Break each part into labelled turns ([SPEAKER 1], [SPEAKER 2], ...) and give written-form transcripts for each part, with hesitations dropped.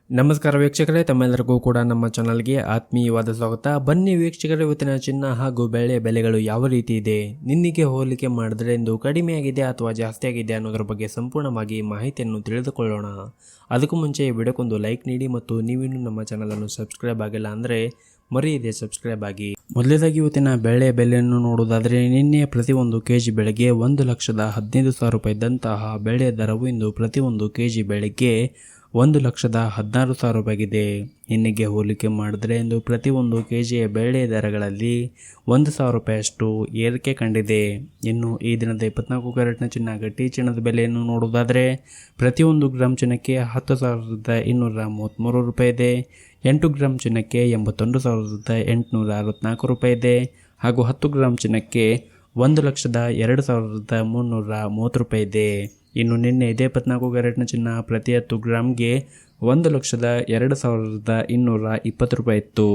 [SPEAKER 1] ನಮಸ್ಕಾರ ವೀಕ್ಷಕರೇ, ತಮ್ಮೆಲ್ಲರಿಗೂ ಕೂಡ ನಮ್ಮ ಚಾನಲ್ಗೆ ಆತ್ಮೀಯವಾದ ಸ್ವಾಗತ. ಬನ್ನಿ ವೀಕ್ಷಕರೇ, ಇವತ್ತಿನ ಚಿನ್ನ ಹಾಗೂ ಬೆಳೆ ಬೆಲೆಗಳು ಯಾವ ರೀತಿ ಇದೆ, ನಿನ್ನೆಗೆ ಹೋಲಿಕೆ ಮಾಡಿದ್ರೆ ಇಂದು ಕಡಿಮೆ ಆಗಿದೆ ಅಥವಾ ಜಾಸ್ತಿ ಆಗಿದೆ ಅನ್ನೋದ್ರ ಬಗ್ಗೆ ಸಂಪೂರ್ಣವಾಗಿ ಮಾಹಿತಿಯನ್ನು ತಿಳಿದುಕೊಳ್ಳೋಣ. ಅದಕ್ಕೂ ಮುಂಚೆ ಈ ವಿಡಿಯೋಕ್ಕೊಂದು ಲೈಕ್ ನೀಡಿ ಮತ್ತು ನೀವಿನ್ನೂ ನಮ್ಮ ಚಾನಲನ್ನು ಸಬ್ಸ್ಕ್ರೈಬ್ ಆಗಿಲ್ಲ ಅಂದರೆ ಮರೆಯದೆ ಸಬ್ಸ್ಕ್ರೈಬ್ ಆಗಿ. ಮೊದಲೇದಾಗಿ ಇವತ್ತಿನ ಬೆಳೆ ಬೆಲೆಯನ್ನು ನೋಡುವುದಾದರೆ, ನಿನ್ನೆ ಪ್ರತಿ ಒಂದು ಕೆಜಿ ಬೆಳೆಗೆ 1,15,000 ರೂಪಾಯಿ ಇದ್ದಂತಹ ಬೆಳೆ ದರವು ಇಂದು ಪ್ರತಿ ಒಂದು ಕೆಜಿ ಬೆಳೆಗೆ 1,16,000 ರೂಪಾಯಿಗಿದೆ. ನಿನ್ನೆಗೆ ಹೋಲಿಕೆ ಮಾಡಿದ್ರೆ ಇಂದು ಪ್ರತಿ ಒಂದು ಕೆಜಿಯ ಬೆಳೆ ದರಗಳಲ್ಲಿ 1,000 ರೂಪಾಯಿಯಷ್ಟು ಏರಿಕೆ ಕಂಡಿದೆ. ಇನ್ನು ಈ ದಿನದ 24 ಕ್ಯಾರೆಟ್ನ ಚಿನ್ನ ಗಟ್ಟಿ ಚಿನ್ನದ ಬೆಲೆಯನ್ನು ನೋಡುವುದಾದರೆ, ಪ್ರತಿಯೊಂದು ಗ್ರಾಮ್ ಚಿನ್ನಕ್ಕೆ 10,233 ರೂಪಾಯಿ ಇದೆ. 8 ಗ್ರಾಮ್ ಚಿನ್ನಕ್ಕೆ 81,864 ರೂಪಾಯಿ ಇದೆ. ಹಾಗೂ 10 ಗ್ರಾಮ್ ಚಿನ್ನಕ್ಕೆ 1,02,330 ರೂಪಾಯಿ ಇದೆ. ಇನ್ನು ನಿನ್ನೆ ಇದೇ 24 ಕ್ಯಾರೆಟ್ನ ಚಿನ್ನ ಪ್ರತಿ 10 ಗ್ರಾಮ್ಗೆ 1,02,220 ರೂಪಾಯಿ ಇತ್ತು.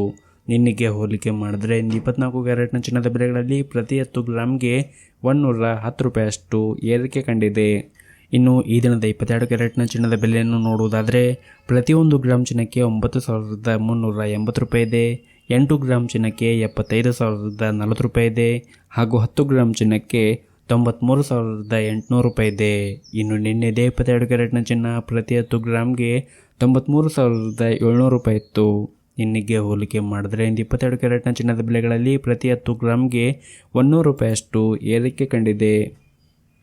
[SPEAKER 1] ನಿನ್ನೆಗೆ ಹೋಲಿಕೆ ಮಾಡಿದ್ರೆ ಇಂದು 24 ಕ್ಯಾರೆಟ್ನ ಚಿನ್ನದ ಬೆಲೆಗಳಲ್ಲಿ ಪ್ರತಿ 10 ಗ್ರಾಮ್ಗೆ 110 ರೂಪಾಯಿಯಷ್ಟು ಏರಿಕೆ ಕಂಡಿದೆ. ಇನ್ನು ಈ ದಿನದ 22 ಕ್ಯಾರೆಟ್ನ ಚಿನ್ನದ ಬೆಲೆಯನ್ನು ನೋಡುವುದಾದರೆ, ಪ್ರತಿಯೊಂದು ಗ್ರಾಮ್ ಚಿನ್ನಕ್ಕೆ 9,380 ರೂಪಾಯಿ ಇದೆ. 8 ಗ್ರಾಮ್ ಚಿನ್ನಕ್ಕೆ 75,040 ರೂಪಾಯಿ ಇದೆ. ಹಾಗೂ 10 ಗ್ರಾಮ್ ಚಿನ್ನಕ್ಕೆ 93,800 ರೂಪಾಯಿ ಇದೆ. ಇನ್ನು ನಿನ್ನೆ 22 ಕ್ಯಾರೆಟ್ನ ಚಿನ್ನ ಪ್ರತಿ 10 ಗ್ರಾಮ್ಗೆ 93,700 ರೂಪಾಯಿ ಇತ್ತು. ನಿನ್ನೆಗೆ ಹೋಲಿಕೆ ಮಾಡಿದ್ರೆ ಇಂದು 22 ಕ್ಯಾರೆಟ್ನ ಚಿನ್ನದ ಬೆಲೆಗಳಲ್ಲಿ ಪ್ರತಿ 10 ಗ್ರಾಮ್ಗೆ 100 ರೂಪಾಯಿಯಷ್ಟು ಏರಿಕೆ ಕಂಡಿದೆ.